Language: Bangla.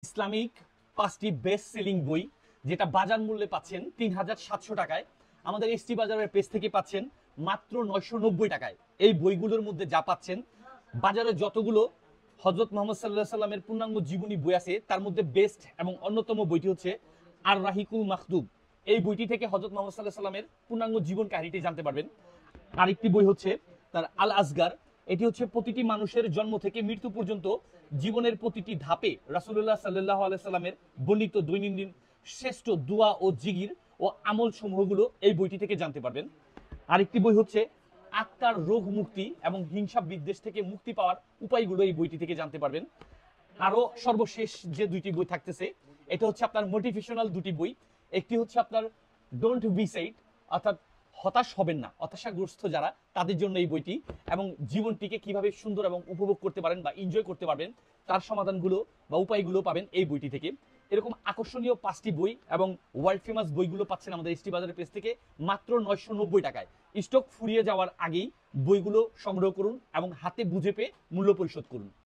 ইসলামিক 5টি বেস্ট সেলিং বই, যেটা বাজার মূল্যে পাচ্ছেন 3700 টাকায়, আমাদের এসটি বাজারের পেজ থেকে পাচ্ছেন মাত্র 990 টাকায়। এই বইগুলোর মধ্যে যা পাচ্ছেন, বাজারে যতগুলো হযরত মুহাম্মদ সাল্লাল্লাহু আলাইহি সাল্লামের পূর্ণাঙ্গ জীবনী বই আছে, তার মধ্যে বেস্ট এবং অন্যতম বইটি হচ্ছে আর রাহিকুল মাকতুব। এই বইটি থেকে হযরত মুহাম্মদ সাল্লাল্লাহু আলাইহি সাল্লামের পূর্ণাঙ্গ জীবন কাহিনীটি জানতে পারবেন। আরেকটি বই হচ্ছে তার আল আসগার। এটি হচ্ছে প্রতিটি মানুষের জন্ম থেকে মৃত্যু পর্যন্ত জীবনের প্রতিটি ধাপে রাসূলুল্লাহ সাল্লাল্লাহু আলাইহি সাল্লামের বর্ণিত দৈনন্দিন শ্রেষ্ঠ দোয়া ও জিগির ও আমল সমূহগুলো এই বইটি থেকে জানতে পারবেন। আরেকটি বই হচ্ছে আত্মার রোগ মুক্তি এবং হিংসা বিদ্বেষ থেকে মুক্তি পাওয়ার উপায়গুলো এই বইটি থেকে জানতে পারবেন। আরো সর্বশেষ যে দুইটি বই থাকতেছে, এটা হচ্ছে আপনার মোটিভেশনাল দুটি বই। একটি হচ্ছে আপনার ডোন্ট বি সেইড, অর্থাৎ হতাশ হবেন না, হতাশাগ্রস্ত যারা, তাদের জন্য এই বইটি, এবং জীবনটিকে কিভাবে সুন্দর এবং উপভোগ করতে পারেন বা এনজয় করতে পারবেন তার সমাধানগুলো বা উপায়গুলো পাবেন এই বইটি থেকে। এরকম আকর্ষণীয় 5টি বই এবং ওয়ার্ল্ড ফেমাস বইগুলো পাচ্ছেন আমাদের এসটি বাজারের পেজ থেকে মাত্র 990 টাকায়। স্টক ফুরিয়ে যাওয়ার আগেই বইগুলো সংগ্রহ করুন এবং হাতে বুঝে পেয়ে মূল্য পরিশোধ করুন।